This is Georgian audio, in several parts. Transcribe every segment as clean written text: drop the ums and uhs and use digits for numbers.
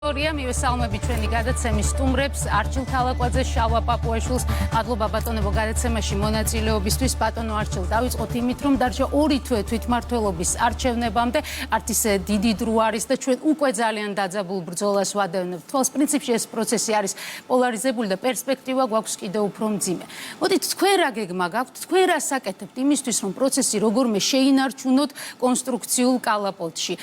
მივესალმები ჩვენი გადაცემის სტუმრებს, არჩილ თალაკვაძე, შალვა პაპუაშვილს. მადლობა ბატონებო გადაცემაში მონაწილეობისთვის. ბატონო არჩილ, დავიწყოთ იმით, რომ დარჩა 2 თვე თვითმმართველობის არჩევნებამდე. არც ისე დიდი დრო არის და ჩვენ უკვე ძალიან დაძაბულ ბრძოლას ვადევნებთ. თვალს პრინციპში ეს პროცესი არის პოლარიზებული და პერსპექტივა გვაქვს კიდევ უფრო მძიმე. მოდით თქვენ რა გეგმა გაქვთ, თქვენ რა საკეთებთ იმისთვის, რომ პროცესი როგორმე შეინარჩუნოთ კონსტრუქციულ კალაპოტში.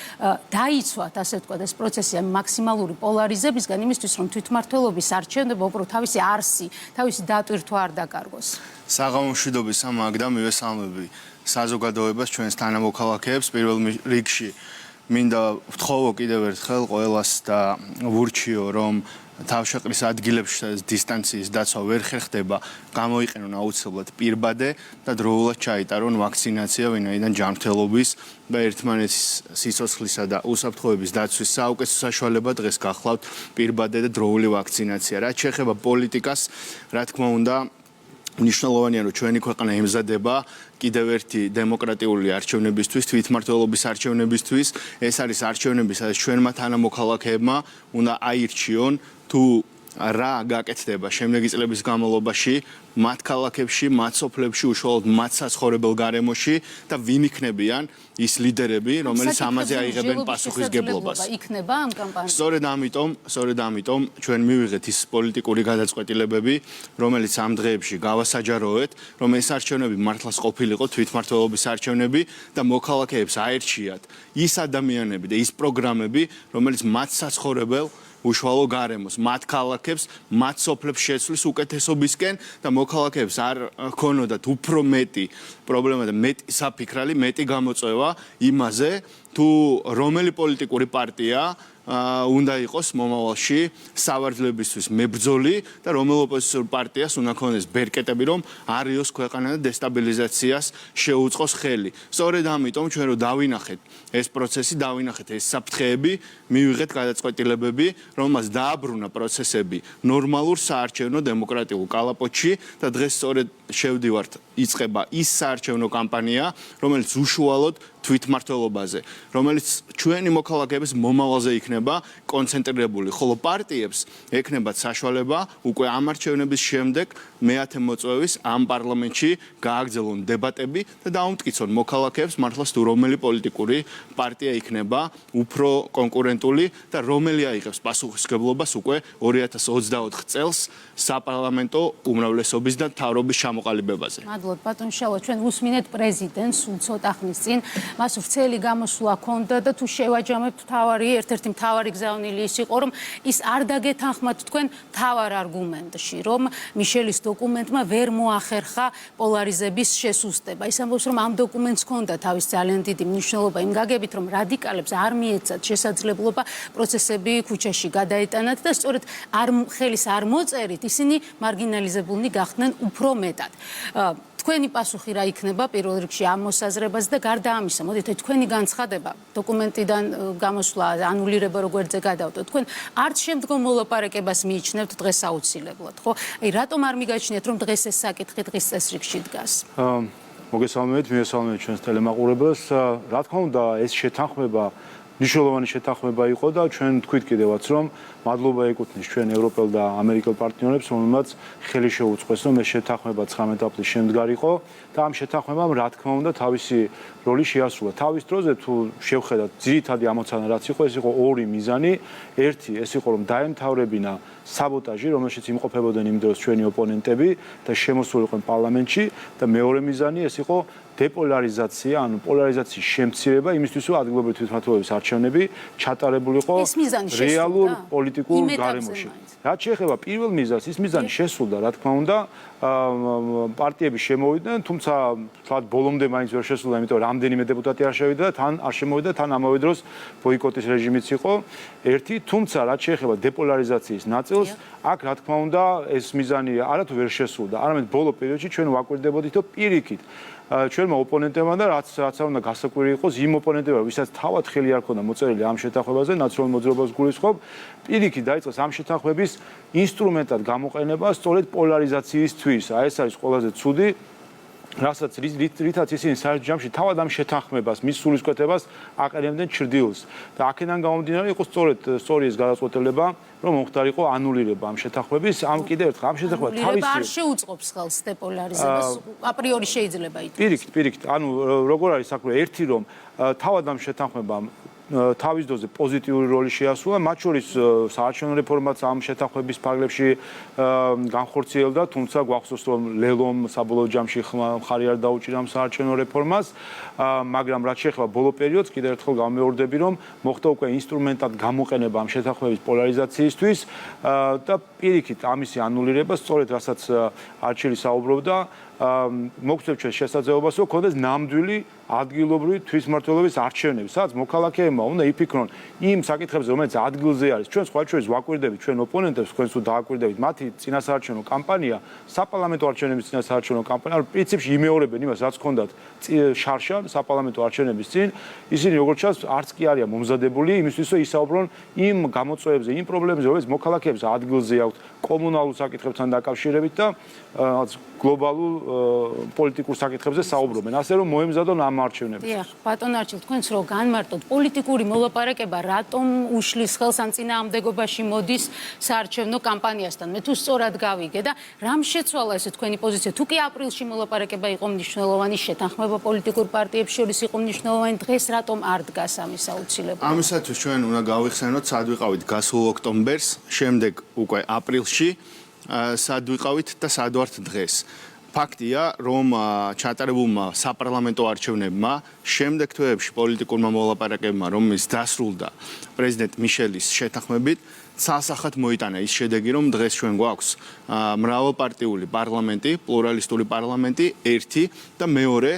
დაიცვათ, ასე ვთქვათ, ეს პროცესი მაქსიმალური პოლარიზებისგან იმისთვის, რომ თვითმმართველობის არჩევნება უბრალოდ თავისი არსი, თავისი დატვირთვა არ დაკარგოს. საღამომშვიდობის ამ აგდა მივესალმები საზოგადოებას, ჩვენს თანამოქალაქეებს, პირველ რიგში მინდა ვთხოვო კიდევ ერთხელ ყველას და ვურჩიო, რომ თავშეყრის ადგილებში დისტანციის დაცვა ვერ ხერხდება, გამოიყენონ აუცილებლად პირბადე და დროულად ჩაიტარონ ვაქცინაცია, ვინაიდან ჯანმრთელობის და ერთმანეთის სიცოცხლისა და უსაფრთხოების დაცვის საუკეთესო საშუალება დღეს გახლავთ პირბადე და დროული ვაქცინაცია. რაც შეეხება პოლიტიკას, რა თქმა უნდა, მნიშვნელოვანია, რომ ჩვენი ქვეყანა ემზადება კიდევ ერთი დემოკრატიული არჩევნებისთვის, თვითმმართველობის არჩევნებისთვის. ეს არის არჩევნები, სადაც ჩვენმა თანამოქალაქეებმა უნდა აირჩიონ თუ რა გაკეთდება შემდეგი წლების განმავლობაში მათ ქალაქებში, მათ სოფლებში, უშუალოდ მათ საცხოვრებელ გარემოში და ვინ იქნებიან ის ლიდერები, რომელიც ამაზე აიღებენ პასუხისგებლობას. იქნება ამ კამპანიაში. სწორედ ამიტომ ჩვენ მივიღეთ ის პოლიტიკური გადაწყვეტილებები, რომელიც ამ დღეებში გავასაჯაროეთ, რომ ეს არჩევნები მართლაც ყოფილიყო თვითმმართველობის არჩევნები და მოქალაქეებს აერჩიათ ის ადამიანები და ის პროგრამები, რომელიც მათ საცხოვრებელ უშუალო გარემოს, მათ ქალაქებს, მათ სოფლებს შეცვლის უკეთესობისკენ და მოქალაქეებს არ ქონოდათ უფრო მეტი პრობლემა და მეტი საფიქრალი, მეტი გამოწვევა იმაზე, თუ რომელი პოლიტიკური პარტია უნდა იყოს მომავალში სავარჯლებისთვის მებრძოლი და რომელ ოპოზიციურ პარტიას უნდა ქონდეს ბერკეტები, რომ არიოს ქვეყანა და დესტაბილიზაციას შეუწყოს ხელი. სწორედ ამიტომ ჩვენ რომ დავინახეთ ეს პროცესი, დავინახეთ ეს საფრთხეები, მივიღეთ გადაწყვეტილებები, რომელმაც დააბრუნა პროცესები ნორმალურ საარჩევნო დემოკრატიულ კალაპოტში და დღეს სწორედ შევდივართ იწყება ის საარჩევნო კამპანია, რომელიც უშუალოდ თვითმმართველობაზე, რომელიც ჩვენი მოქალაქეების მომავალზე იქნება კონცენტრირებული, ხოლო პარტიებს ექნებათ საშუალება უკვე ამ არჩევნების შემდეგ მეათე მოწვევის ამ პარლამენტში გააგრძელონ დებატები და დაუმტკიცონ მოქალაქეებს მართლაც თუ რომელი პოლიტიკური პარტია იქნება უფრო კონკურენტული და რომელი აიღებს პასუხისმგებლობას უკვე 2024 წელს საპარლამენტო უმრავლესობის და მთავრობის ჩამოყალიბებაზე. მადლობთ ბატონ შალვა, ჩვენ უსმინეთ პრეზიდენტს სულ ცოტა ხნის წინ. მას ვრცელი გამოსვლა ჰქონდა და თუ შევაჯამებთ ერთ-ერთი მთავარი გზავნილი ის იყო, რომ ის არ დაგეთანხმათ თქვენ მთავარ არგუმენტში, რომ მიშელის დოკუმენტმა ვერ მოახერხა პოლარიზების შესუსტება. ის ამბობს, რომ ამ დოკუმენტს ჰქონდა თავის ძალიან დიდი მნიშვნელობა იმ გაგებით, რომ რადიკალებს არ მიეცათ შესაძლებლობა პროცესები ქუჩაში გადაეტანათ და სწორედ ხელის არ მოწერით ისინი მარგინალიზებულნი გახდნენ უფრო მეტად. თქვენი პასუხი რა იქნება პირველ რიგში ამ მოსაზრებას და გარდა ამისა, მოდით თქვენი განცხადება დოკუმენტიდან გამოსვლა, ანულირება როგორ გადავდოთ. თქვენ არც შემდგომ მოლაპარაკებას მიიჩნევთ დღეს აუცილებლად, ხო? აი რატომ არ მიგაჩნიათ, რომ დღეს ეს საკითხი დღის წესრიგში დგას? მოგესალმებით, მივესალმებით ჩვენს ტელემაყურებელს. რა თქმა უნდა, ეს შეთანხმება მნიშვნელოვანი შეთანხმება იყო და ჩვენ თქვით კიდევაც, რომ მადლობა ეკუთვნის ჩვენ ევროპელ და ამერიკელ პარტნიორებს, რომელმაც ხელი შეუწყეს, რომ ეს შეთანხმება 19 აპრილის შემდგარიყო და ამ შეთანხმებამ რა თქმა უნდა თავისი როლი შეასრულა. თავის დროზე თუ შევხედათ ძირითადი ამოცანა რაც იყო, ეს იყო ორი მიზანი. ერთი ეს იყო, რომ დაემთავრებინა საბოტაჟი, რომელშიც იმყოფებოდნენ იმ დროს ჩვენი ოპონენტები და შემოსულიყვნენ პარლამენტში და მეორე მიზანი ეს იყო დეპოლარიზაცია, ანუ პოლარიზაციის შემცირება იმისთვის, რომ ადგილობრივი თვითმმართველობის არჩევნები ჩატარებულიყო რეალურ პოლიტიკურ გარემოში. რაც შეეხება პირველ მიზანს, ის მიზანი შესრულდა, რა თქმა უნდა, პარტიები შემოვიდნენ, თუმცა თქვათ ბოლომდე მაინც ვერ შესრულდა, იმიტომ რომ რამდენიმე დეპუტატი არ შევიდა და თან არ შემოვიდა, თან ამავე დროს ბოიკოტის რეჟიმიც იყო ერთი, თუმცა რაც შეეხება დეპოლარიზაციის ნაწილს, აქ რა თქმა უნდა, ეს მიზანი არათუ ვერ შესრულდა, არამედ ბოლო პერიოდში ჩვენ ვაკვირდებოდით, რომ პირიქით ჩვენმა ოპონენტებმა და რაც არ უნდა გასაკვირი იყოს იმ ოპონენტებმა, ვისაც თავად ხელი არ ქონდა მოწერილი ამ შეთანხმებაზე, ნაციონალურ მოძრაობას გულისხმობ, პირიქით დაიწყეს ამ შეთანხმების ინსტრუმენტად გამოყენება სწორედ პოლარიზაციისთვის. ეს არის ყველაზე ცუდი რასაც რითაც ისინი საერთო ჯამში თავად ამ შეთანხმებას, მის სულისკვეთებას აყენებდნენ ჩრდილს. და აქედან გამომდინარე იყო სწორი ეს გადაწყვეტილება, რომ მომხდარიყო ანულირება ამ შეთანხმების, ამ კიდევ ერთხელ ამ შეთანხმება თავისი არ შეუწყობს ხელს დეპოლარიზებას, აპრიორი შეიძლება ითქვას. პირიქით, ანუ როგორ არის საქმე, ერთი რომ თავად ამ შეთანხმებამ თავის დოზე პოზიტიური როლი შეასრულა, მათ შორის საარჩევნო რეფორმაც ამ შეთანხმების ფარგლებში განხორციელდა, თუმცა გვახსოვს რომ ლელომ საბოლოო ჯამში მხარი არ დაუჭირა ამ საარჩევნო რეფორმას, მაგრამ რაც შეეხება ბოლო პერიოდს, კიდევ ერთხელ გამეორდები, რომ მოხდა უკვე ინსტრუმენტად გამოყენება ამ შეთანხმების პოლარიზაციისთვის და პირიქით ამისი ანულირება, სწორედ რასაც არჩილი საუბრობდა, მოგწევთ ჩვენ შესაძლებლობას, რომ ქონდეს ნამდვილი ადგილობრივი თვითმმართველობის არჩევნები, სადაც მოქალაქეებმა უნდა იფიქრონ იმ საკითხებზე, რომელიც ადგილზე არის. ჩვენ სხვა შორის ვაკვირდებით ჩვენ ოპონენტებს, თქვენ თუ დააკვირდებით, მათი წინასაარჩევნო კამპანია, საპარლამენტო არჩევნების წინასაარჩევნო კამპანია, პრინციპში იმეორებენ იმას, რაც ჰქონდათ შარშა საპარლამენტო არჩევნების წინ, ისინი როგორც ჩანს, არც კი არიან მომზადებული იმისთვის, რომ ისაუბრონ იმ გამოწვევებზე, იმ პრობლემებზე, რომელიც მოქალაქეებს ადგილზე აქვთ, კომუნალურ საკითხებთან დაკავშირებით და გლობალურ პოლიტიკურ საკითხებზე საუბრობენ, ასე რომ მოემზადონ ამ არჩევნებს. დიახ, ბატონ არჩილ, თქვენც რო განმარტოთ, პოლიტიკური მოლაპარაკება რატომ უშლის ხელს ამ წინააღმდეგობაში მოდის საარჩევნო კამპანიასთან? მე თუ სწორად გავიგე და რამ შეცვალა ესე თქვენი პოზიცია? თუ კი აპრილში მოლაპარაკება იყო მნიშვნელოვანი, შეთანხმება პოლიტიკურ პარტიებს შორის იყო მნიშვნელოვანი, დღეს რატომ არ დგას ამის აუცილებლობა? ამისათვის ჩვენ უნდა გავიხსენოთ, სად ვიყავით გასულ ოქტომბერს, შემდეგ უკვე აპრილში, სად ვიყავით და სად ვართ დღეს. ფაქტია, რომ ჩატარებულმა საპარლამენტო არჩევნებმა შემდეგ თვეებში პოლიტიკურმა მოლაპარაკებმა, რომელიც დასრულდა პრეზიდენტ მიშელის შეთანხმებით, ცალსახად მოიტანა ის შედეგი, რომ დღეს ჩვენ გვაქვს მრავალპარტიული პარლამენტი, პლურალისტური პარლამენტი, ერთი და მეორე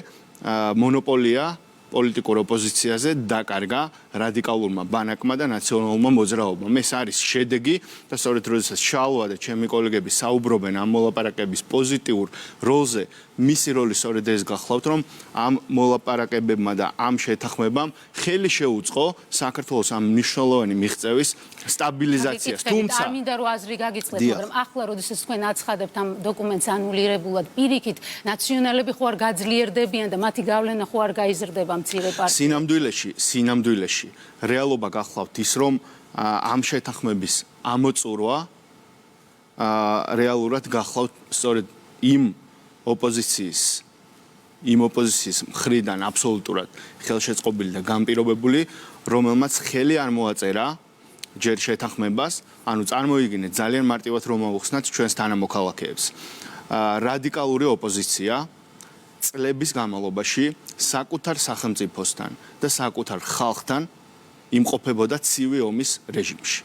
მონოპოლია პოლიტიკურ ოპოზიციაზე დაკარგა რადიკალურმა ბანაკმა და ნაციონალურმა მოძრაობამ. ეს არის შედეგი და სწორედ როდესაც შალვა და ჩემი კოლეგები საუბრობენ ამ მოლაპარაკების პოზიტიურ როლზე, მისი როლი სწორედ ეს გახლავთ, რომ ამ მოლაპარაკებებმა და ამ შეთანხმებამ ხელი შეუწყო საქართველოს ამ მნიშვნელოვანი მიღწევის სტაბილიზაციას. თუმცა არ მინდა რომ აზრი გაგიწყდეთ, მაგრამ ახლა როდესაც თქვენ აცხადებთ ამ დოკუმენტს ანულირებულად, პირიქით ნაციონალები ხო არ გაძლიერდებიან და მათი გავლენა ხო არ გაიზრდება მცირე პარტიებში. სინამდვილეში რეალობა გახლავთ ის, რომ ამ შეთანხმების ამოწურვა რეალურად გახლავთ სწორედ იმ ოპოზიციის მხრიდან აბსოლუტურად ხელშეწყობილი და განპირობებული, რომელმაც ხელი არ მოაწერა ჯერ შეთანხმებას, ანუ წარმოიდგინეთ ძალიან მარტივად რომ მოახსნათ ჩვენს თანამოქალაქეებს. რადიკალური ოპოზიცია წლების განმავლობაში საკუთარ სახელმწიფოსთან და საკუთარ ხალხთან იმყოფებოდა ცივი ომის რეჟიმში.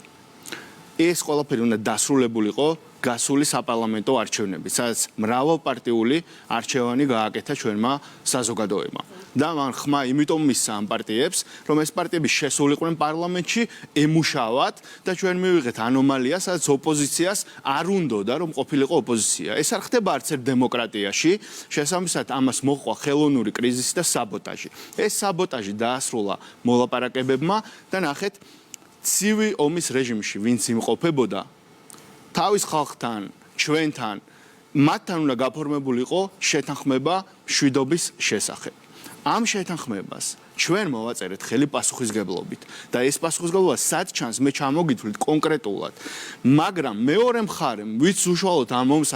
ეს ყველაფერი უნდა დასრულებულიყო გასული საპარლამენტო არჩევნებით, სადაც მრავალპარტიული არჩევანი გააკეთა ჩვენმა საზოგადოებამ. და მან ხმა იმიტომ მისცა ამ პარტიებს, რომ ეს პარტიები შესულიყვნენ პარლამენტში ემუშავათ და ჩვენ მივიღეთ ანომალია, სადაც ოპოზიციას არ უნდოდა რომ ყოფილიყო ოპოზიცია. ეს არ ხდება არც ერთ დემოკრატიაში, შესაბამისად ამას მოჰყვა ხელოვნური კრიზისი და საბოტაჟი. ეს საბოტაჟი დაასრულა მოლაპარაკებებმა და ნახეთ, ცივი ომის რეჟიმში ვინც იმყოფებოდა თავის ხალხთან, ჩვენთან, მათთან უნდა გაფორმებულიყო შეთანხმება მშვიდობის შესახებ. ამ შეთანხმებას ჩვენ მოვაწერეთ ხელი პასუხისგებლობით და ეს პასუხისგებლობა სად ჩანს, მე ჩამოგითვლით კონკრეტულად, მაგრამ მეორე მხარემ, ვიც უშუალოდ ამ ომს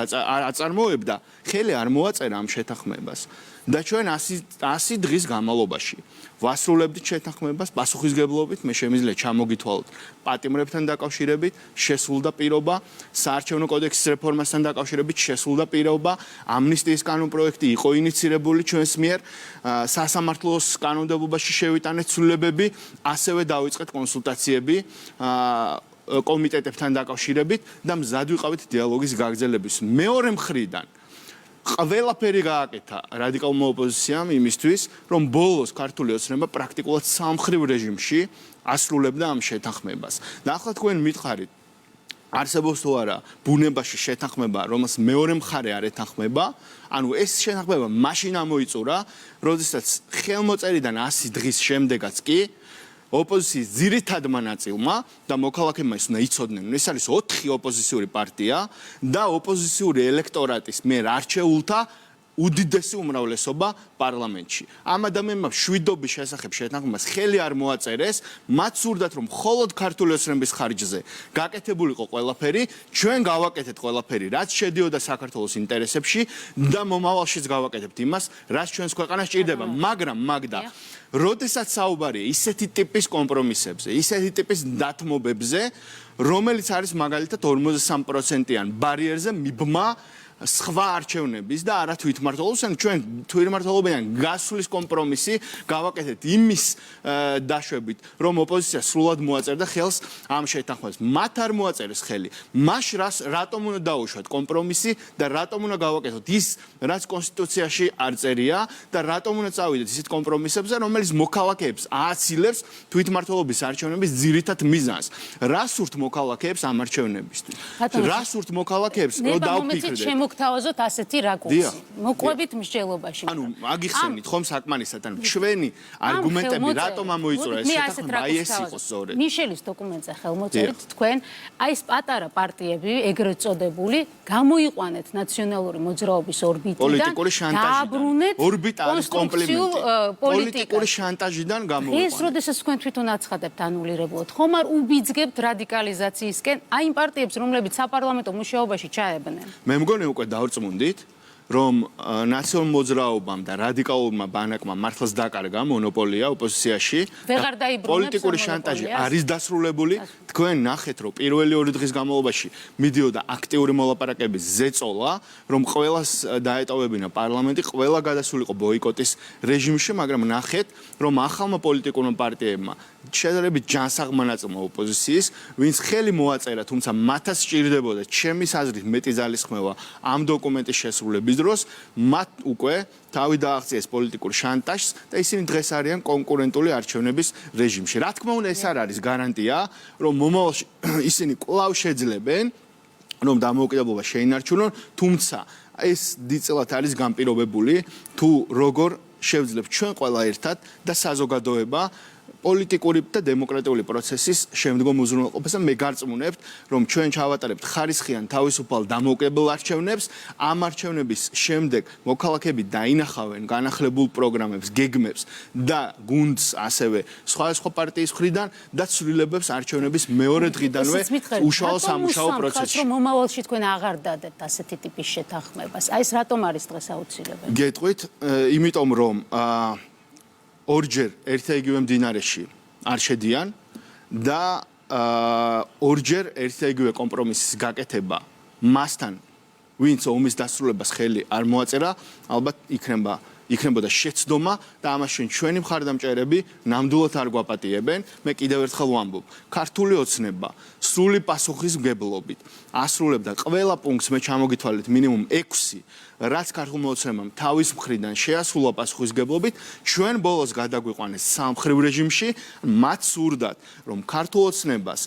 აწარმოებდა, ხელი არ მოაწერა ამ შეთანხმებას. და ჩვენ 100 დღის განმავლობაში ვასრულებდით შეთანხმებას პასუხისგებლობით, მე შემიძლია ჩამოგითვალოთ პატიმრებთან დაკავშირებით, შესრულდა პირობა, საარჩევნო კოდექსის რეფორმასთან დაკავშირებით, შესრულდა პირობა, ამნისტიის კანონპროექტი იყო ინიცირებული ჩვენს მიერ, სასამართლოს კანონმდებლობაში შევიტანეთ ცვლილებები, ასევე დავიწყეთ კონსულტაციები კომიტეტებთან დაკავშირებით და მზად ვიყავით დიალოგის გაგრძელების. მეორე მხრიდან ყველაფერი გააკეთა რადიკალურმა ოპოზიციამ იმისთვის, რომ ბოლოს ქართული ოცნება პრაქტიკულად სამხრივ რეჟიმში ასრულებდა ამ შეთანხმებას. და ახლა თქვენ მითხარით, არსებობს თუ არა ბუნებაში შეთანხმება, რომელსაც მეორე მხარე არ ეთანხმება, ანუ ეს შეთანხმება მაშინ ამოიწურა, როდესაც ხელმოწერიდან 100 დღის შემდეგაც კი ოპოზიციის ძირითადმა ნაწილმა და მოქალაქეებმა ის უნდა იცოდნენ, ეს არის 4 ოპოზიციური პარტია და ოპოზიციური ელექტორატის მიერ არჩეულთა უდიდესი უმრავლესობა პარლამენტში. ამ ადამიანმა შვიდობის შესახებ შეთანხმებას ხელი არ მოაწერეს, მათ სურდათ რომ მხოლოდ ქართული ოცნების ხარჯზე გაკეთებულიყო ყველაფერი, ჩვენ გავაკეთეთ ყველაფერი, რაც შედიოდა საქართველოს ინტერესებში და მომავალშიც გავაკეთებთ იმას, რაც ჩვენს ქვეყანას ჭირდება, მაგრამ მაგდა როდესაც საუბარია ისეთი ტიპის კომპრომისებზე, ისეთი ტიპის დათმობებზე, რომელიც არის მაგალითად 53%-იან ბარიერზე მიბმა სხვა არჩევნების და არა თვითმმართველობიდან ჩვენ თვითმმართველობიდან გასვლის კომპრომისი გავაკეთეთ იმის დაშვებით, რომ ოპოზიცია სრულად მოაწერდა ხელს ამ შეთანხმებას. მათ არ მოაწერეს ხელი. მას რატომ უნდა დაუშვათ კომპრომისი და რატომ უნდა გავაკეთოთ ის, რაც კონსტიტუციაში არ წერია და რატომ უნდა წავიდეთ ისეთ კომპრომისებზე, რომელიც მოქალაქეებს ააცილებს თვითმმართველობის არჩევნების ძირითად მიზანს. რა სურთ მოქალაქეებს ამ არჩევნებისთვის? რა სურთ მოქალაქეებს, რომ დავფიქრდეთ? მოგთავაზოთ ასეთი რაკურსი. მოყვებით მსჯელობაში. ანუ აგიხსენით ხომ საკმარისად, ანუ ჩვენი არგუმენტები რატომ ამოიწურა ეს შეთანხმება, აი ეს იყო სწორედ. მიშელის დოკუმენტზე ხელმოწერით თქვენ, აი ეს პატარა პარტიები, ეგრეთ წოდებული, გამოიყვანეთ ნაციონალური მოძრაობის ორბიტიდან, დააბრუნეთ კონსტრუქციულ პოლიტიკურ შანტაჟიდან გამოიყვანეთ. ეს როდესაც თქვენ თვითონ აცხადებთ ანულირებულად, ხომ არ უბიძგებთ რადიკალიზაციისკენ აი იმ პარტიებს, რომლებიც საპარლამენტო მუშაობაში ჩაებნენ? მე მგონი უკვე დავწმუნდით, რომ ნაციონალურ მოძრაობამ და რადიკალურმა ბანაკმა მართლაც დაკარგა მონოპოლია ოპოზიციაში. პოლიტიკური შანტაჟი არის დასრულებული. თქვენ ნახეთ, რომ პირველი 2 დღის განმავლობაში მიდიოდა აქტიური მოლაპარაკების ზეწოლა, რომ ყველას დაეტოვებინა პარლამენტი, ყველა გადასულიყო ბოიკოტის რეჟიმში, მაგრამ ნახეთ, რომ ახალმა პოლიტიკურმა პარტიებმა შედარებით ჯანსაღმა ნაწილმა ოპოზიციის, ვინც ხელი მოაწერა, თუმცა მათაც სჭირდებოდა ჩემის აზრით მეტი ძალისხმევა ამ დოკუმენტის შესრულების დროს, მათ უკვე თავი დააღწიეს პოლიტიკურ შანტაჟს და ისინი დღეს არიან კონკურენტული არჩევნების რეჟიმში. რა თქმა უნდა, ეს არ არის გარანტია, რომ მომავალში ისინი კვლავ შეძლებენ, რომ დამოუკიდებლობა შეინარჩუნონ, თუმცა ეს დიდწილად არის განპირობებული თუ როგორ შევძლებთ ჩვენ ყველა ერთად და საზოგადოება პოლიტიკური და დემოკრატიული პროცესის შემდგომ უზრუნველყოფას და მე გარწმუნებთ, რომ ჩვენ ჩავატარებთ ხარისხიან თავისუფალ დამოუკიდებელ არჩევნებს, ამ არჩევნების შემდეგ მოქალაქეები დაინახავენ განახლებულ პროგრამებს, გეგმებს და გუნდს ასევე სხვადასხვა პარტიის მხრიდან და ცვლილებებს არჩევნების მეორე დღიდანვე უშუალო სამუშაო პროცესში. რომ მომავალში თქვენ აღარ დადებთ ასეთი ტიპის შეთანხმებას. აი ეს რატომ არის დღეს აუცილებელი? გეტყვით, იმიტომ რომ ორჯერ ერთ-იგივე მდინარეში არ შედიან და ორჯერ ერთ-იგივე კომპრომისის გაკეთება მასთან, ვინც ომის დასრულებას ხელი არ მოაწერა, ალბათ იქნებოდა შეცდომა და ამაში ჩვენი მხარდამჭერები ნამდვილად არ გვაპატიებენ. მე კიდევ ერთხელ ვამბობ, ქართული ოცნება სრული პასუხისმგებლობით ასრულებდა ყველა პუნქტს, მე ჩამოგითვალეთ მინიმუმ 6, რაც ქართულმა ოცნებამ თავის მხრიდან შეასრულა პასუხისმგებლობით, ჩვენ ბოლოს გადაგვიყვანეს სამხრივ რეჟიმში, მათ სურდათ, რომ ქართულ ოცნებას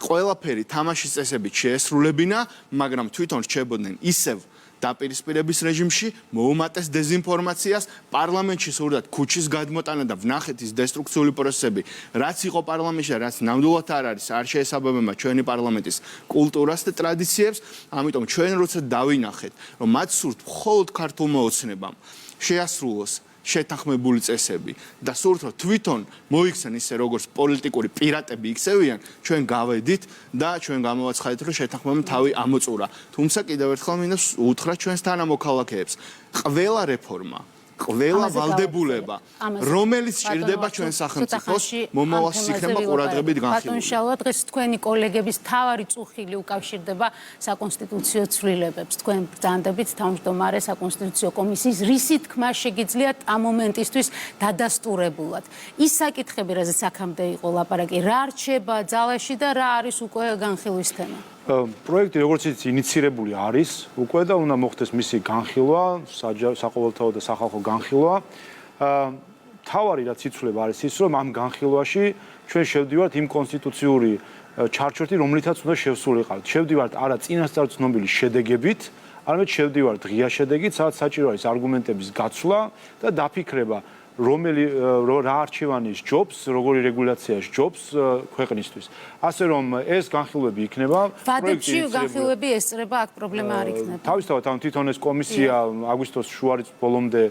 ყველაფერი თამაშის წესებით შეესრულებინა, მაგრამ თვითონ რჩებოდნენ ისევ დაპირისპირების რეჟიმში, მოუმატეს დეზინფორმაციას, პარლამენტში სურდათ ქუჩის გადმოტანა და ვნახეთ ის დესტრუქციული პროცესები, რაც იყო პარლამენტში და რაც ნამდვილად არ არის, არ შეესაბამება ჩვენი პარლამენტის კულტურას და ტრადიციებს, ამიტომ ჩვენ როცა დავინახეთ, რომ მათ სურთ მხოლოდ ქართულმა ოცნებამ შეასრულოს შეთანხმებული წესები და სურთ რომ თვითონ მოიქცენ ისე როგორც პოლიტიკური პირატები იქცევიან, ჩვენ გავედით და ჩვენ გამოვაცხადეთ, რომ შეთანხმებამ თავი ამოწურა. თუმცა კიდევ ერთხელ მინდა უთხრა ჩვენს თანამოქალაქეებს, ყველა რეფორმა, ყველა ვალდებულება, რომელიც სჭირდება ჩვენ სახელმწიფოს, მომავალში იქნება ყურადღებით განხილული. ბატონ შალვა, დღეს თქვენი კოლეგების თავარი წუხილი უკავშირდება საკონსტიტუციო ცვლილებებს. თქვენ ბრძანდებით თავმჯდომარე საკონსტიტუციო კომისიის რისი თქმა შეგიძლიათ ამ მომენტისთვის დადასტურებულად. ის საკითხები, რაზეც აქამდე იყო ლაპარაკი, რა რჩება ძალაში და რა არის უკვე განხილვის თემა? პროექტი როგორც იცით ინიცირებული არის უკვე და უნდა მოხდეს მისი განხილვა, საყოველთაო და სახალხო განხილვა. თავარი რაც იცვლება არის ის, რომ ამ განხილვაში ჩვენ შევდივართ იმ კონსტიტუციური ჩარჩოთი, რომლითაც უნდა შევსრულიყავთ. შევდივართ არა წინასწარ ცნობილი შედეგებით, არამედ შევდივართ ღია შედეგით, სადაც საჭირო არის არგუმენტების გაცვლა და დაფიქრება რომელი რა არჩევანი სჯობს, როგორი რეგულაცია სჯობს ქვეყნისთვის. ასე რომ ეს განხილვები იქნება, ვადებში განხილვები ესწრება, აქ პრობლემა არ იქნება. თავისთავად თვითონ ეს კომისია აგვისტოს შუარიც ბოლომდე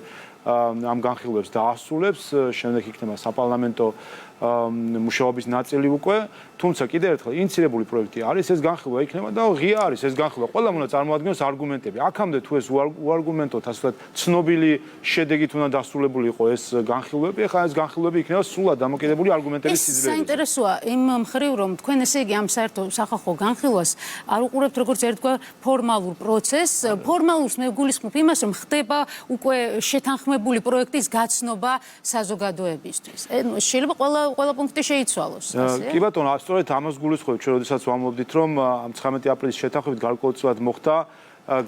ამ განხილვებს დაასრულებს, შემდეგ იქნება საპარლამენტო მუშაობის ნაწილი უკვე, თუმცა კიდევ ერთხელ ინიცირებული პროექტი არის, ეს განხილვა იქნება და ღია არის ეს განხილვა. ყველამ უნდა წარმოადგინოს არგუმენტები. აქამდე თუ ეს უარგუმენტოდ, ასე ვთქვათ, ცნობილი შედეგით უნდა დასრულებული იყო ეს განხილვები, ახლა ეს განხილვები იქნება სრულად დამოკიდებული არგუმენტების სიძლიერეზე. საინტერესოა იმ მხრივ, რომ თქვენ ესე იგი ამ საერთო სახალხო განხილვას არ უყურებთ როგორც ერთგვარ ფორმალურ პროცესს, ფორმალურს მე გულისხმობ იმას, რომ ხდება უკვე შეთანხმებული პროექტის გაცნობა საზოგადოებისთვის. შეიძლება ყველა პუნქტი შეიცვალოს, ასე? კი ბატონო, სწორედ ამას გულისხმობთ, ჩვენ როდესაც ვამბობდით, რომ 19 აპრილის შეთანხმებით გარკვეულწილად მოხდა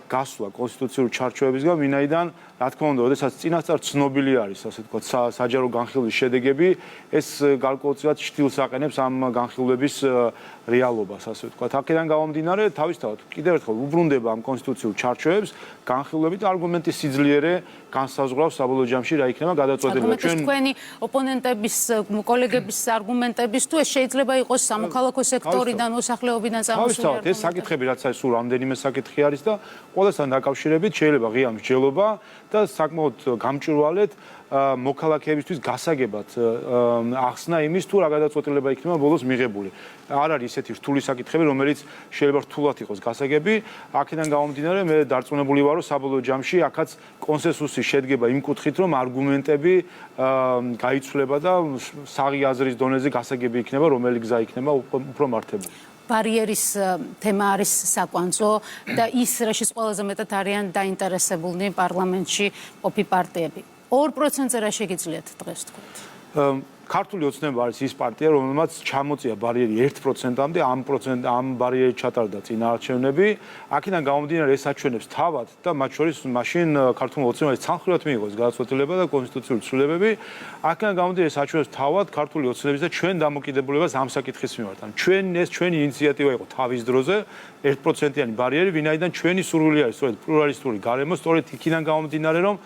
გასვლა კონსტიტუციური ჩარჩოებისგან, ვინაიდან, რა თქმა უნდა, როდესაც წინასწარ ცნობილი არის, ასე ვთქვათ, საჯარო განხილვის შედეგები, ეს გარკვეულწილად შთილს აყენებს ამ განხილვების რეალობას, ასე ვთქვათ. აქედან გამომდინარე, თავისთავად, კიდევ ერთხელ უბრუნდება ამ კონსტიტუციურ ჩარჩოებს, განხილვებით არგუმენტის სიძლიერე განსაზღვრავს საბოლოო ჯამში რა იქნება გადაწყვეტილება. თქვენი ოპონენტების, კოლეგების არგუმენტების თუ ეს შეიძლება იყოს სამოქალაქო სექტორიდან, მოსახლეობიდან წამოსული. თავისთავად, ეს საკითხები, რაც არის, სულ რამდენიმე საკითხი არის და ყველასთან დაკავშირებით შეიძლება ღია მსჯელობა და საკმაოდ გამჭვირვალედ მოქალაქეებისთვის გასაგებად ახსნა იმის თუ რა გადაწყვეტილება იქნება ბოლოს მიღებული. არ არის ისეთი რთული საკითხები, რომელიც შეიძლება რთულად იყოს გასაგები. აქედან გამომდინარე, მე დარწმუნებული ვარ, რომ საბოლოო ჯამში აქაც კონსენსუსი შედგება იმ კუთხით, რომ არგუმენტები გაიცვლება და საღი აზრის დონეზე გასაგები იქნება, რომელი გზა იქნება უფრო მართებული. ბარიერის თემა არის საკვანძო და ის რაშიც ყველაზე მეტად არიან დაინტერესებულნი პარლამენტში ყოფი პარტიები. 2%-ზე რა შეგიძლიათ დღეს თქვით? ქართული ოცნება არის ის პარტია, რომელმაც ჩამოწია ბარიერი 1%-მდე, ამ ბარიერით ჩატარდა წინაარჩევნები. აქედან გამომდინარე, ეს აჩვენებს თავად და მათ შორის მაშინ ქართული ოცნებაში ცალმხრივად მიიღოს გადაწყვეტილება და კონსტიტუციური ცვლილებები. აქედან გამომდინარე, ეს აჩვენებს თავად ქართული ოცნების და ჩვენ დამოკიდებულებას ამ საკითხის მიმართ. ჩვენი ინიციატივა იყო თავის დროზე 1%-იანი ბარიერი, ვინაიდან ჩვენი სურვილი არის სწორედ პლურალისტური გარემო, სწორედ იქიდან გამომდინარე, რომ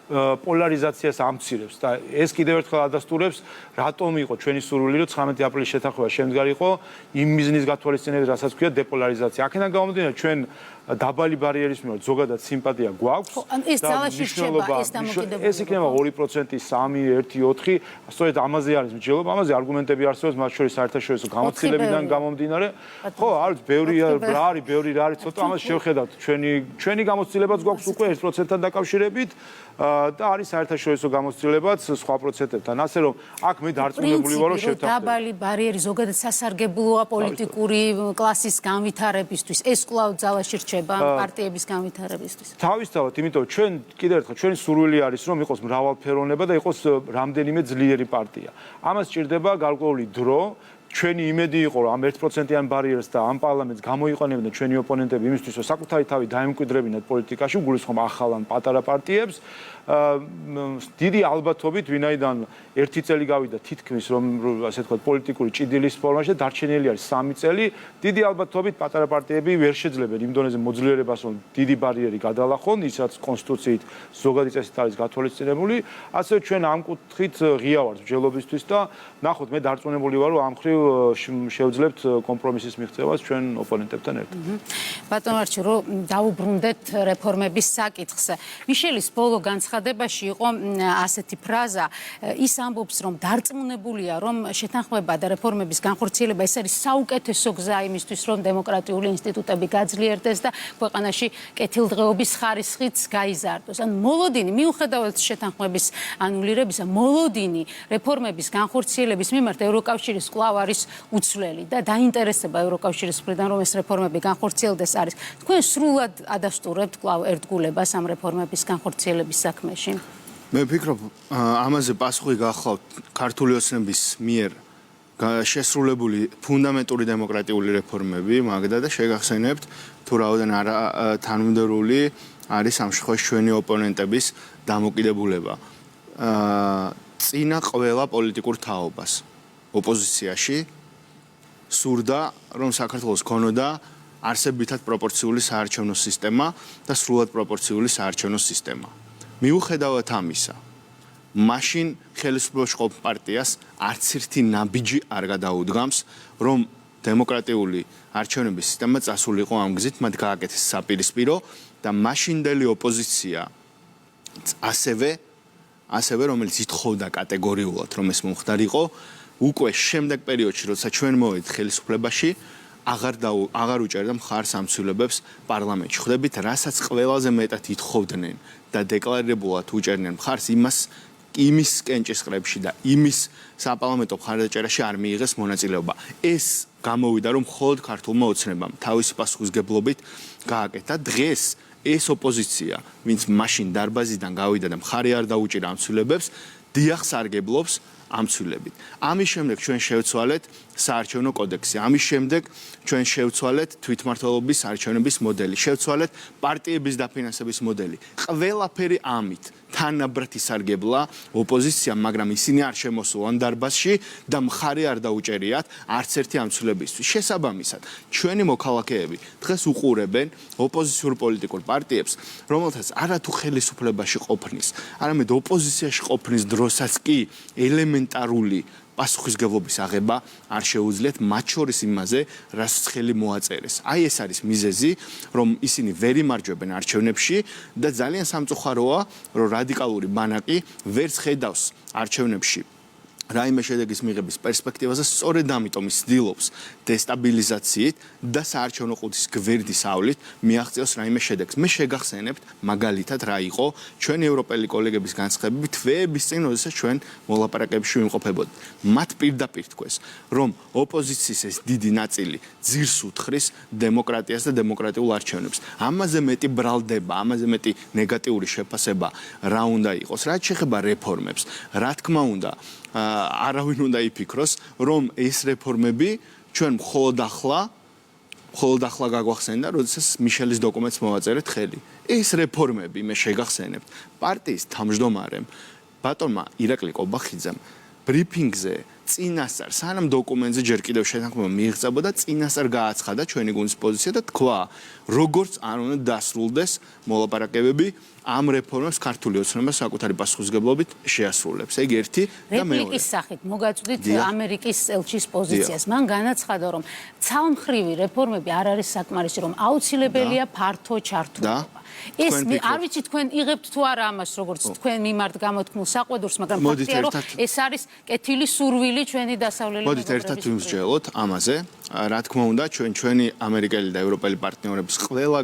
პოლარიზაციას ამცირებს და ეს კიდევ ერთხელ ადასტურებს რატომ იყო ჩვენი სურვილი რომ 19 აპრილის შეთანხმება შემდგარიყო იმ მიზნის გათვალისწინებით, რასაც ქვია დეპოლარიზაცია. აქედან გამომდინარე, ჩვენ დაბალი ბარიერის მიმართ ზოგადად სიმპათია გვაქვს. ეს ძალაში რჩება, ეს დამოკიდებულება. ეს იქნება 2%, 3, 1, 4. სწორედ ამაზე არის მსჯელობა, ამაზე არგუმენტები არსებობს, მათ შორის საერთაშორისო გამოცდილებიდან გამომდინარე. ხო, არის ბევრი რა არის, ცოტა ამას შევხედავთ. ჩვენი გამოცდილებაც გვაქვს უკვე 1%-თან დაკავშირებით. და არის საერთაშორისო გამოცდილებაც სხვა პროცენტებთან. ასე რომ აქ მე დარწმუნებული ვარ, რომ შევთანხმდები. დაბალი ბარიერი ზოგადად სასარგებლოა პოლიტიკური კლასის განვითარებისთვის. ეს კვლავ ძალაში რჩება პარტიების განვითარებისთვის. თავისთავად, იმიტომ რომ ჩვენ კიდევ ერთხელ ჩვენი სურვილი არის, რომ იყოს მრავალფეროვნება და იყოს რამდენიმე ძლიერი პარტია. ამას სჭირდება გარკვეული დრო. ჩვენი იმედი იყო, რომ ამ 1%-იან ბარიერს და ამ პარლამენტს გამოიყენებდნენ ჩვენი ოპონენტები იმისთვის, რომ საკუთარი თავი დაემკვიდრებინათ პოლიტიკაში, გულისხმობ ახალ ან პატარა პარტიებს. დიდი ალბათობით, ვინაიდან 1 წელი გავიდა თითქმის, რომ ასე ვთქვათ, პოლიტიკური ჭიდილის ფორმაში და დარჩენილი არის 3 წელი, დიდი ალბათობით პატარა პარტიები ვერ შეძლებენ იმ დონეზე მოძლიერებას, რომ დიდი ბარიერი გადალახონ, ისაც კონსტიტუციით ზოგადი წესით არის გათვალისწინებული. ასევე ჩვენ ამ კუთხით ღია ვართ მსჯელობისთვის და ნახოთ, მე დარწმუნებული ვარ, რომ ამ მხრივ შევძლებთ კომპრომისის მიღწევას ჩვენ ოპონენტებთან ერთად. ბატონ არჩილ, რომ დაუბრუნდეთ რეფორმების საკითხს. მიშელის ბოლო განცხადებაში იყო ასეთი ფრაზა, ის ამბობს, რომ დარწმუნებულია, რომ შეთანხმება და რეფორმების განხორციელება ეს არის საუკეთესო გზა იმისთვის, რომ დემოკრატიული ინსტიტუტები გაძლიერდეს და ქვეყანაში კეთილდღეობის ხარისხიც გაიზარდოს. ან მოლოდინი, მიუხედავად შეთანხმების ანულირებისა, მოლოდინი რეფორმების განხორციელების მიმართ ევროკავშირის კვლავ არის უცვლელი და დაინტერესება ევროკავშირის მხრიდან, რომ ეს რეფორმები განხორციელდეს არის. თქვენ სრულად ადასტურებთ კვლავ ერთგულებას ამ რეფორმების განხორციელების საქმეში? მე ვფიქრობ, ამაზე პასუხი გახლავთ ქართული ოცნების მიერ შესრულებული ფუნდამენტური დემოკრატიული რეფორმები, მაგდა და შეგახსენებთ, თუ რაოდენ არა თანმიმდევრული არის ამ შემთხვევაში ჩვენი ოპონენტების დამოკიდებულება. წინა ყველა პოლიტიკურ თაობას ოპოზიციაში სურდა, რომ საქართველოს ქონოდა არსებითად პროპორციული საარჩევნო სისტემა და სრულად პროპორციული საარჩევნო სისტემა. მიუხედავად ამისა, მაშინ ხელისუფლებაში ყოფ პარტიას არც ერთი ნაბიჯი არ გადაუდგამს, რომ დემოკრატიული არჩევნების სისტემა წასულიყო ამ გზით, მათ გააკეთეს საპირისპირო და მაშინდელი ოპოზიცია ასევე რომელიც ითხოვდა კატეგორიულად რომ ეს მომხდარიყო, უკვე შემდეგ პერიოდში, როცა ჩვენ მოვედით ხელისუფლებაში, აღარ უჭერდა მხარს ამ ცვლილებებს პარლამენტში. ხვდებით, რასაც ყველაზე მეტად ითხოვდნენ და დეკლარირებულად უჭერდნენ მხარს, იმის კენჭისყრებში და იმის საპარლამენტო მხარდაჭერაში არ მიიღეს მონაწილეობა. ეს გამოვიდა, რომ მხოლოდ ქართულმა ოცნებამ თავისი პასუხისგებლობით გააკეთა. დღეს ეს ოპოზიცია, ვინც მაშინ დარბაზიდან გავიდა და მხარი არ დაუჭირა ამ ცვლილებებს, დიახ სარგებლობს ამ ცვლილებით. ამის შემდეგ ჩვენ შევცვალეთ საარჩევნო კოდექსი. ამის შემდეგ ჩვენ შევცვალეთ თვითმმართველობის არჩევნების მოდელი, შევცვალეთ პარტიების დაფინანსების მოდელი. ყველაფერი ამით თანაბრად ისარგებლა ოპოზიციამ, მაგრამ ისინი არ შემოსულან დარბაზში და მხარი არ დაუჭერიათ არც ერთი ამ ცვლილებისთვის. შესაბამისად, ჩვენი მოქალაქეები დღეს უყურებენ ოპოზიციურ პოლიტიკურ პარტიებს, რომელთაც არათუ ხელისუფლებაში ყოფნის, არამედ ოპოზიციაში ყოფნის დროსაც კი ელემენტარული პასუხისგებლობის აღება არ შეუძლიათ, მათ შორის იმაზე, რასაც ხელი მოაწერეს. აი ეს არის მიზეზი, რომ ისინი ვერ იმარჯვებენ არჩევნებში და ძალიან სამწუხაროა, რომ რადიკალური ბანაკი ვერც ხედავს არჩევნებში რაიმე შედეგის მიღების პერსპექტივაზე, სწორედ ამიტომ ის ცდილობს დესტაბილიზაციით და საარჩევნო ყუთის გვერდის ავლით მიაღწევს რაიმე შედეგს. მე შეგახსენებთ მაგალითად რა იყო ჩვენი ევროპელი კოლეგების განცხადებები თვეების წინ, როდესაც ჩვენ მოლაპარაკებებში ვიმყოფებოდით. მათ პირდაპირ თქვეს, რომ ოპოზიციის ეს დიდი ნაწილი ძირს უთხრის დემოკრატიას და დემოკრატიულ არჩევნებს. ამაზე მეტი ბრალდება, ამაზე მეტი ნეგატიური შეფასება რა უნდა იყოს, რაც შეეხება რეფორმებს, რა თქმა უნდა არავინ უნდა იფიქროს, რომ ეს რეფორმები ჩვენ მხოლოდ ახლა გაგვახსენდა, როდესაც მიშელის დოკუმენტს მოვაწერეთ ხელი. ეს რეფორმები მე შეგახსენებთ პარტიის თავმჯდომარემ ბატონმა ირაკლი კობახიძემ ბრიფინგზე წინასწარ, სანამ დოკუმენტზე ჯერ კიდევ შეთანხმება მიიღწებოდა, წინასწარ გააცხადა ჩვენი გუნდის პოზიცია და თქვა, როგორც არ უნდა დასრულდეს მოლაპარაკებები ამ რეფორმებს ქართული ოცნება საკუთარი პასუხისგებლობით შეასრულებს. ეგ ერთი და მეორე. რეპლიკის სახით მოგაწვდით ამერიკის ელჩის პოზიციას. მან განაცხადა, რომ ცალმხრივი რეფორმები არ არის საკმარისი, რომ აუცილებელია ფართო ჩართულობა. ეს არ ვიცი თქვენ იღებთ თუ არა ამას, როგორც თქვენ მიმართ გამოთქმულ საყვედურს, მაგრამ ფაქტია, რომ ეს არის კეთილი სურვილი ჩვენი დასავლელი მეგობრების. მოდით ერთად ვიმსჯელოთ ამაზე. რა თქმა უნდა, ჩვენი ამერიკელი და ევროპელი პარტნიორების ყველა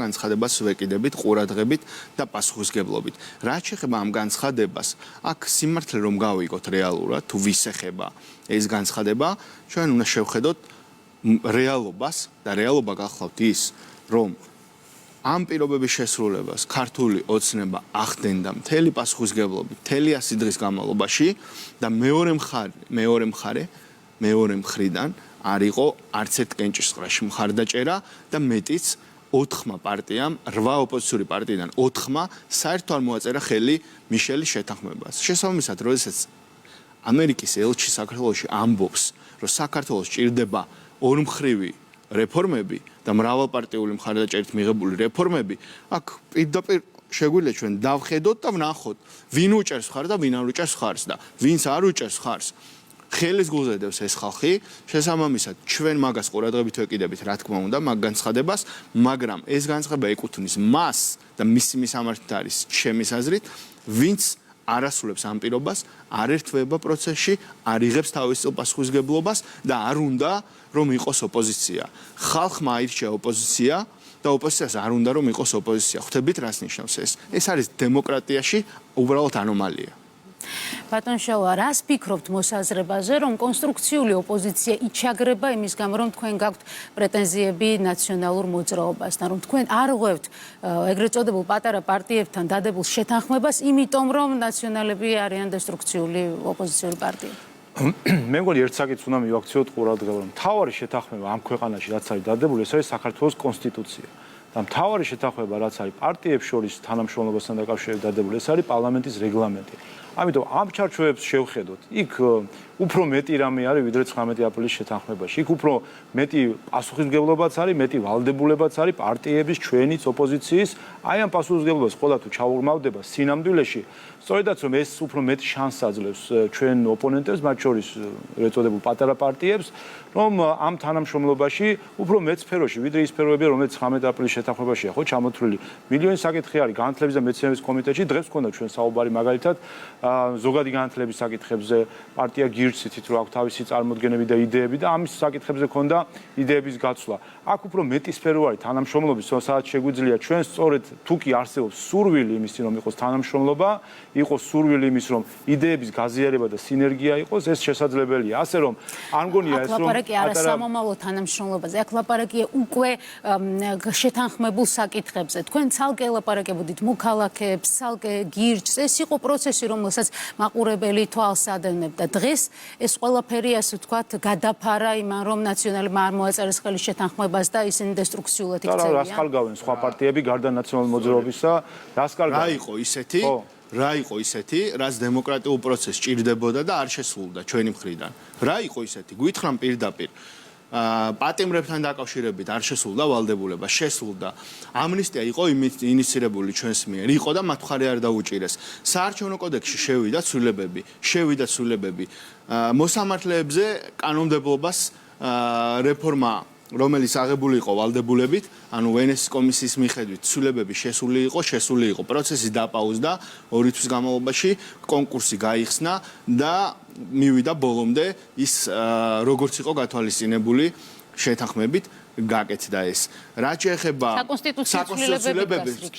განცხადებას ვეკიდებით, ყურადღებით და პასუხისგებლობით. რაც შეეხება ამ განცხადებას, აქ სიმართლე რომ გავიგოთ რეალურად, თუ ვის ეხება ეს განცხადება, ჩვენ უნდა შევხედოთ რეალობას და რეალობა გახლავთ ის, რომ ამ პირობების შესრულებას ქართული ოცნება ახდენდა მთელი პასუხისგებლობით, მთელი 100 დღის განმავლობაში და მეორე მხრიდან არ იყო არც ერთ კენჭისყრაში მხარდაჭერა და მეტიც 4 პარტიამ, 8 ოპოზიციური პარტიიდან 4 საერთოდ არ მოაწერა ხელი მიშელის შეთანხმებას. შესაბამისად, როდესაც ამერიკის ელჩი საქართველოში ამბობს, რომ საქართველოს ჭირდება ორმხრივი რეფორმები და მრავალპარტიული მხარდაჭერით მიღებული რეფორმები, აქ პირდაპირ შეგვიძლია ჩვენ დავხედოთ და ვნახოთ, ვინ უჭერს ხარს და ვინ არ უჭერს ხარს და ვინც არ უჭერს ხარს. ხელის გულზე დევს ეს ხალხი, შესაბამისად, ჩვენ მაგას ყურადღებით ვეკიდებით, რა თქმა უნდა, მაგ განცხადებას, მაგრამ ეს განცხადება ეკუთვნის მას და მისი მისამართი არის ჩემის აზრით, ვინც არ ასრულებს ამ პირობას, არ ერთვება პროცესში, არ იღებს თავის პასუხისგებლობას და არ უნდა რომ იყოს ოპოზიცია. ხალხმა აირჩია ოპოზიცია და ოპოზიციას არ უნდა რომ იყოს ოპოზიცია. ხვდებით რას ნიშნავს ეს? ეს არის დემოკრატიაში უბრალოდ ანომალია. ბატონ შავა, რას ფიქრობთ მოსაზრებაზე, რომ კონსტრუქციული ოპოზიცია იჩაგრება იმის გამო, რომ თქვენ გაქვთ პრეტენზიები ნაციონალურ მოძრაობასთან, რომ თქვენ არ ღვევთ ეგრეთ წოდებულ პატარა პარტიებთან დადებულ შეთანხმებას, იმიტომ რომ ნაციონალები არიან დესტრუქციული ოპოზიციური პარტია? მე მგონი ერთ საკითხს უნდა მივაქციოთ ყურადღება, რომ მთავარი შეთანხმება ამ ქვეყანაში რაც არის დადებული, ეს არის საქართველოს კონსტიტუცია. და მთავარი შეთანხმება რაც არის პარტიებს შორის თანამშრომლობასთან დაკავშირებით დადებული, ეს არის პარლამენტის რეგლამენტი. ამიტომ ამ ჩარჩოებს შევხედოთ. იქ უფრო მეტი რამე არის ვიდრე 19 აპრილის შეთანხმებაში. იქ უფრო მეტი პასუხისმგებლობაც არის, მეტი ვალდებულებაც არის პარტიების, ჩვენიც ოპოზიციის. აი ამ პასუხისმგებლობას ყველა თუ ჩაურმავდება სინამდვილეში, სწორედაც რომ ეს უფრო მეტი შანსს აძლევს ჩვენ ოპონენტებს, მათ შორის ეწოდებულ პატარა პარტიებს, რომ ამ თანამშრომლობაში უფრო მეც სფეროში, ვიდრე ის სფეროები, რომელიც 19 აპრილის შეთანხმებაშია, ხო, ჩამოთვლილი. მილიონი საკითხი არის განათლების და მეცნიერების კომიტეტში, დღეს გქონდა ჩვენ საუბარი მაგალითად ზოგადი განათლების საკითხებზე, პარტია გირჩ იცით რომ აქვს თავისი წარმოდგენები და იდეები და ამის საკითხებზე ქონდა იდეების გაცვლა. აქ უფრო მეტი სფერო არის თანამშრომლობის, სადაც შეგვიძლია ჩვენ სწორედ თუ კი არსებობს სურვილი იმის რომ იყოს თანამშრომლობა, იყოს სურვილი იმის რომ იდეების გაზიარება და სინერგია იყოს, ეს შესაძლებელია. ასე რომ არ მგონია ეს რომ ლაპარაკი არა სამომავლო თანამშრომლობაზე, აქ ლაპარაკია უკვე შეთანხმებულ საკითხებზე. თქვენ ცალკე ლაპარაკებოდით მოქალაქეებს, ცალკე გირჩს, ეს იყო პროცესი, რომელსაც მაყურებელი თვალს ადევნებდა. დღეს ეს ყველაფერი, ასე ვთქვათ, გადაფარა იმან, რომ ნაციონალებმა არ მოაწერეს ხელი შეთანხმებას და ისინი დესტრუქციულად იქცევიან. რას ხალგავენ სხვა პარტიები გარდა ნაციონალურ მოძრაობისა, რას ხალგავენ? რა იყო ისეთი, რაც დემოკრატიულ პროცესს ჭირდებოდა და არ შესრულდა ჩვენი მხრიდან. რა იყო ისეთი? გითხრამ პირდაპირ. პატიმრებთან დაკავშირებით არ შესრულდა ვალდებულება, შესრულდა. ამნისტია იყო ინიცირებული ჩვენს მიერ, იყო და მათ მხარე არ დაუჭირეს. საარჩევნო კოდექსში შევიდა ცვლილებები. მოსამართლეებზე კანონმდებლობას რეფორმა რომელიც აღებული იყო ვალდებულებით, ანუ ვენესის კომისიის მიხედვით ცვლილებები შესული იყო, პროცესი დაპაუზდა 2 თვის განმავლობაში, კონკურსი გაიხსნა და მივიდა ბოლომდე ის როგორც იყო გათვალისწინებული შეთანხმებით გაკეთდა ეს. რაც შეეხება საკონსტიტუციო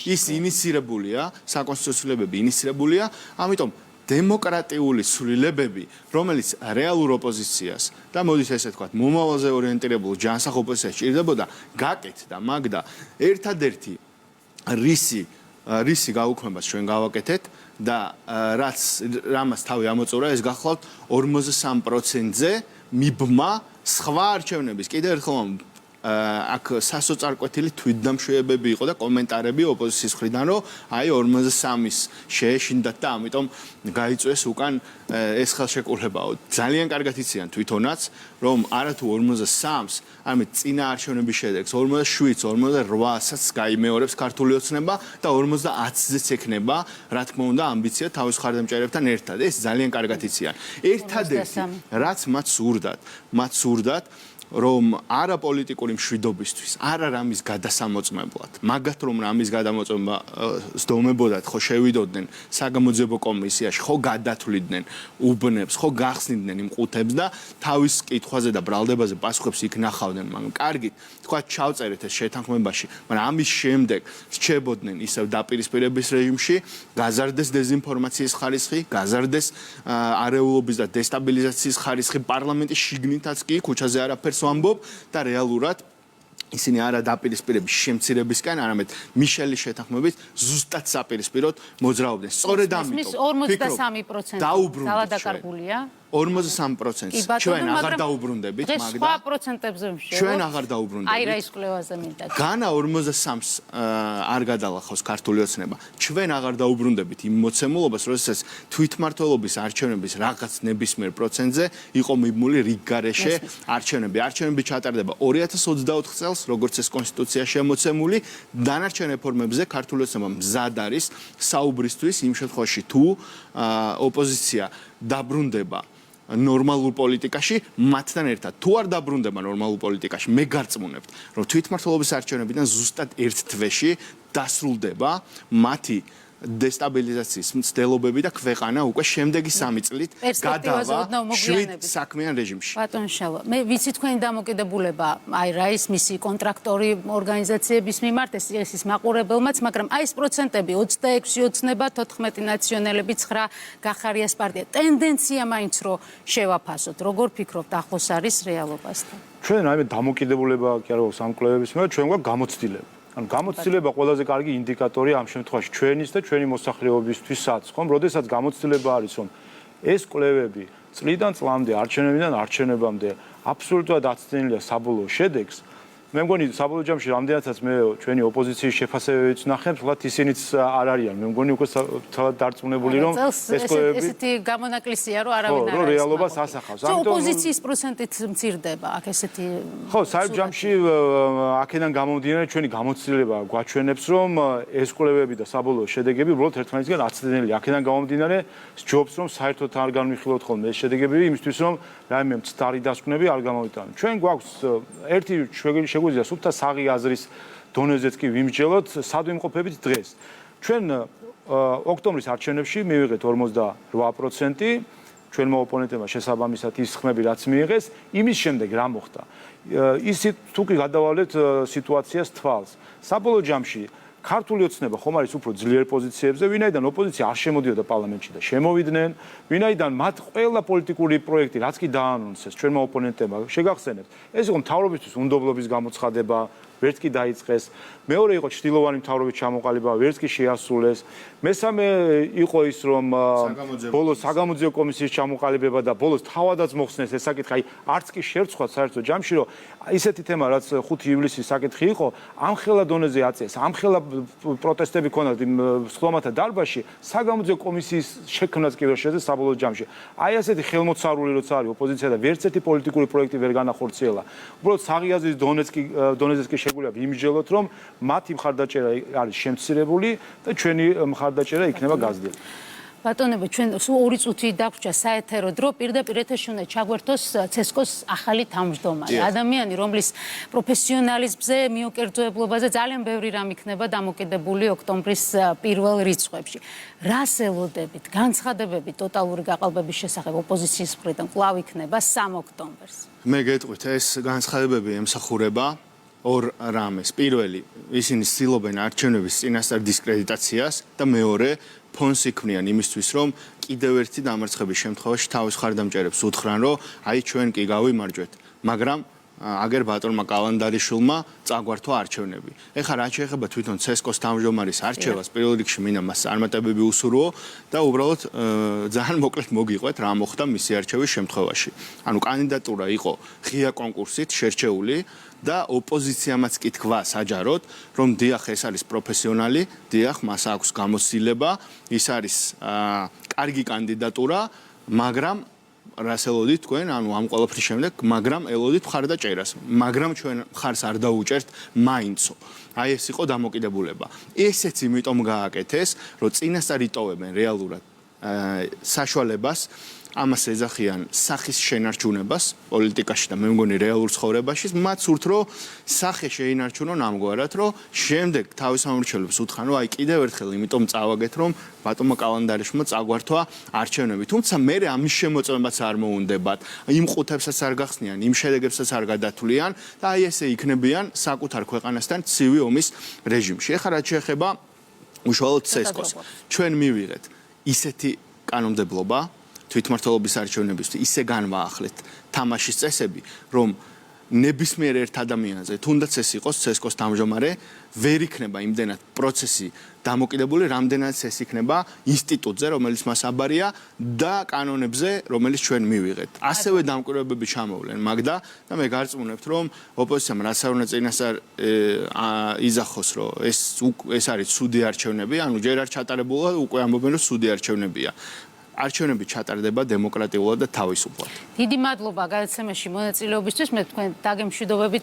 ის ინიცირებულია, საკონსტიტუციო ინიცირებულია, ამიტომ დემოკრატიული ცვლილებები, რომელიც რეალურ ოპოზიციას და მოდით ესე ვთქვათ, მომავალზე ორიენტირებულ ჯანსაღ ოპოზიციას ჭირდებოდა, გაკეთდა, მაგდა ერთადერთი რისი გაუქმებას ჩვენ გავაკეთეთ და რამაც თავი ამოწურა, ეს გახლავთ 53%-ზე მიბმა სხვა არჩევნების. კიდევ ერთხელ აქ სასოწარკვეთილი თვითდამშვიდობები იყო და კომენტარები ოპოზიციის მხრიდან, რომ აი 53-ის შეეშინდათ და ამიტომ გაიწვეს უკან ეს ხელშეკრულებაო. ძალიან კარგად იციან თვითონაც, რომ არათუ 53-ს, ამით წინა არჩევნების შედეგს 27-ს, 28-საც გაიმეორებს ქართული ოცნება და 50-ზეც ექნება, რა თქმა უნდა, ამბიცია თავის მხარდამჭერებთან ერთად. ეს ძალიან კარგად იციან. ერთადერთი, რაც მათ სურდათ, რომ არა პოლიტიკური მშვიდობისთვის, არა რამის გადასამოწმებლად, მაგათ რომ რამის გადამოწმება სდომებოდათ, ხო შევიდოდნენ საგამოძიებო კომისიაში, ხო გადათვლიდნენ უბნებს, ხო გახსნიდნენ იმ ყუთებს და თავის კითხვაზე და ბრალდებაზე პასუხებს იქ ნახავდნენ, მაგრამ კარგით, თქვა ჩავწერეთ ეს შეთანხმებაში, მაგრამ ამის შემდეგ რჩებოდნენ ისევ დაპირისპირების რეჟიმში, გაზარდეს დეзинფორმაციის ხარისხი, გაზარდეს არეულობის და დესტაბილიზაციის ხარისხი პარლამენტის შიგნითაც კი, ქუჩაზე არაფერს ვამბობ და რეალურად ისინი არა დაპირისპირების შემცირებისკენ, არამედ მიშელის შეთანხმებით ზუსტად საპირისპიროდ მოძრაობდნენ. სწორედ ამიტომ 43% დაავადაკარგულია. 43%. ჩვენ აღარ დაუბრუნდებით, მაგდა. სხვა პროცენტებზე ვშევ. ჩვენ აღარ დაუბრუნდებით. აი რა ის კვლევაზე მინდა. განა 43-ს არ გადალახავს ქართული ოცნება. ჩვენ აღარ დაუბრუნდებით იმ მოცემულობას, როდესაც თვითმმართველობის არჩევნების რაღაც ნებისმიერ პროცენტზე იყო მიბმული რიგგარეშე არჩევნები. არჩევნები ჩატარდება 2024 წელს, როგორც ეს კონსტიტუციაში ამოცემული, დანარჩენ რეფორმებზე ქართული ოცნება მზად არის საუბრისთვის იმ შემთხვევაში, თუ ოპოზიცია დაბრუნდება ნორმალურ პოლიტიკაში, მათთან ერთად. თუ არ დაბრუნდება ნორმალურ პოლიტიკაში, მე გარწმუნებთ, რომ თვითმმართველობის არჩევნებიდან ზუსტად ერთ თვეში დასრულდება მათი დესტაბილიზაციის მცდელობები და ქვეყანა უკვე შემდეგი 3 წლით გადავა შვიდ საქმიან რეჟიმში. ბატონ შალვა, მე ვიცი თქვენი დამოკიდებულება, აი რა ის მისი კონტრაქტორი ორგანიზაციების მიმართ, ეს ის მაყურებელმაც, მაგრამ აი ეს პროცენტები 26 ოცნება, 14 ნაციონალები, 9 გახარიას პარტია. ტენდენცია მაინც რო შევაფასოთ. როგორ ფიქრობთ, ახლოს არის რეალობასთან? ჩვენ რაიმე დამოკიდებულება კი არა გვაქვს ამ კვლევების მიმართ, ჩვენ გვაქვს გამოცდილება. ანუ გამოცდილება ყველაზე კარგი ინდიკატორია ამ შემთხვევაში ჩვენის და ჩვენი მოსახლეობისთვისაც, ხომ? როდესაც გამოცდილება არის, რომ ეს კვლევები წლიდან წლამდე, არჩევნებიდან არჩევნებამდე აბსოლუტურად აცდენილია საბოლოო შედეგს, მე მგონი საბოლოო ჯამში რამდენადაც მე ჩვენი ოპოზიციის შეფასებებს ნახებ, თქო ისინიც არ არიან. მე მგონი უკვე თავად დარწმუნებული რომ ეს კვლევები ესეთი გამონაკლისია რომ არავინ არ არის. რო რეალობას ასახავს. ოპოზიციის პროცენტით მცირდება აქ ესეთი. ხო, საერთო ჯამში აქედან გამომდინარე ჩვენი გამოცდილება გვაჩვენებს რომ ეს კვლევები და საბოლოო შედეგები უბრალოდ ერთმანეთისგან აცდენელია. აქედან გამომდინარე სჯობს რომ საერთოდ არ განვიხილოთ ხოლმე ეს შედეგები იმისთვის რომ რაიმე მცდარი დასკვნები არ გამოვიტანოთ. ჩვენ გვაქვს ერთი შეგვიძლია სუფთა საღი აზრის დონეზეც კი ვიმსჯელოთ სადვიმყოფებით დღეს. ჩვენ ოქტომბრის არჩევნებში მივიღეთ 48%, ჩვენმა ოპონენტებმა შესაბამისად ის ხმები რაც მიიღეს, იმის შემდეგ რა მოხდა? ისიც თუ კი გადავალეთ სიტუაციას თვალს. საბოლოო ჯამში ქართული ოცნება ხომ არის უფრო ძლიერ პოზიციებზე, ვინაიდან ოპოზიცია არ შემოდიოდა პარლამენტში და შემოვიდნენ, ვინაიდან მათ ყველა პოლიტიკური პროექტი რაც კი დაანონსეს ჩვენმა ოპონენტებმა, შეგახსენებთ, ეს იყო მთავრობისთვის უნდობლობის გამოცხადება, ვერც კი დაიწყეს. მეორე იყო ჭრილოვანი მთავრობის ჩამოყალიბება, ვერც კი შეასრულეს. მესამე იყო ის რომ ბოლოს საგამოძიებო კომისიის ჩამოყალიბება და ბოლოს თავადაც მოხსნეს ეს საკითხი, აი არც კი შევწყვათ საერთო ჯამში რომ ისეთი თემა რაც 5 ივლისის საკითხი იყო, ამხელა დონეზე აწეს, ამხელა პროტესტები ქონდათ იმ სხდომათა დარბაზში, საგამოძიებო კომისიის შექმნაც კი ვერ შეძლეს საბოლოო ჯამში. აი ასეთი ხელმოცარული როცა არის ოპოზიცია და ვერც ერთი პოლიტიკური პროექტი ვერ განახორციელა. უბრალოდ საღი აზრის დონეზეც კი შეგვიძლია ვიმსჯელოთ რომ მათი მხარდაჭერა არის შემცირებული და ჩვენი მხარდაჭერა იქნება გაზრდილი. ბატონებო, ჩვენ სულ 2 წუთი დაგვჭა საეთერო დრო, პირდაპირ ეთერში უნდა ჩაგვერთოს ცესკოს ახალი თავმჯდომარე. ადამიანი, რომლის პროფესიონალიზმზე, მიუკერძოებლობაზე ძალიან ბევრი რამ იქნება დამოკიდებული ოქტომბრის პირველ რიცხვებში. რას ელოდებით? განცხადებები ტოტალური გაყალბების შესახებ ოპოზიციის მხრიდან კვლავ იქნება 3 ოქტომბერს. მე გეტყვით, ეს განცხადებები ემსახურება ორ რამეს. პირველი, ისინი ცდილობენ არჩევნების წინასწარ დისკრედიტაციას და მეორე, ფონს იქმნიან იმისთვის, რომ კიდევ ერთი დამარცხების შემთხვევაში თავის ხარდამჭერებს უთხრან, რომ აი ჩვენ კი გავიმარჯვეთ, მაგრამ აგერ ბატონმა კალანდარიშვილმა წაგვართვა არჩევნები. ეხლა რაც შეეხება თვითონ ცესკოს თავმჯდომარის არჩევას, პირველ რიგში მინდა მას წარმატებები უსურვო და უბრალოდ ძალიან მოკლედ მოგიყვეთ რა მოხდა მისი არჩევის შემთხვევაში. ანუ კანდიდატურა იყო ღია კონკურსით შერჩეული და ოპოზიციამაც კი თქვა საჯაროდ, რომ დიახ ეს არის პროფესიონალი, დიახ მას აქვს გამოცდილება, ის არის კარგი კანდიდატურა, მაგრამ რას ელოდით თქვენ, ანუ ამ ყველაფრის შემდეგ, მაგრამ ელოდით მხარდაჭერას, მაგრამ ჩვენ მხარს არ დაუჭერთ მაინცო. აი ეს იყო დამოკიდებულება. ესეც იმიტომ გააკეთეს, რომ წინასწარ იტოვებენ რეალურად საშუალებას ამას ეძახიან სახის შენარჩუნებას პოლიტიკაში და მე მგონი რეალურ ცხოვრებაში, მათ სურთ რომ სახე შეინარჩუნონ ამგვარად, რომ შემდეგ თავის ამორჩევლებს უთხრან, რომ აი კიდევ ერთხელ იმიტომ წავაგეთ, რომ ბატონმა კალანდარიშმა წაგვართვა არჩევნები. თუმცა მე ამის შემოწმებაც არ მოუნდებათ, იმ ყუთებსაც არ გახსნიან, იმ შედეგებსაც არ გადათვლიან და აი ესე იქნებიან საკუთარ ქვეყანასთან ცივი ომის რეჟიმში. ეხლა რაც შეეხება უშუალოდ ცესკოს, ჩვენ მივიღეთ ისეთი კანონმდებლობა თვითმმართველობის არჩევნებისთვის ისე განვაახლეთ თამაშის წესები, რომ ნებისმიერ ერთ ადამიანზე, თუნდაც ეს იყოს ცესკოს თავმჯდომარე, ვერ იქნება იმდენად პროცესი დამოკიდებული, რამდენადაც ეს იქნება ინსტიტუტზე, რომელიც მას აბარია და კანონებზე, რომელიც ჩვენ მივიღეთ. ასევე დამკვირვებები ჩამოვლენ მაგდა და მე გარწმუნებთ, რომ ოპოზიციამ რაც არ უნდა წინასწარ იზახოს, რომ ეს არის ცუდი არჩევნები, ანუ ჯერ არ ჩატარებულა, უკვე ამბობენ, რომ ცუდი არჩევნებია. არჩევნები ჩატარდება დემოკრატიულად და თავისუფლად. დიდი მადლობა გადაცემაში მონაწილეობისთვის. მე თქვენ დაგემშვიდობებით.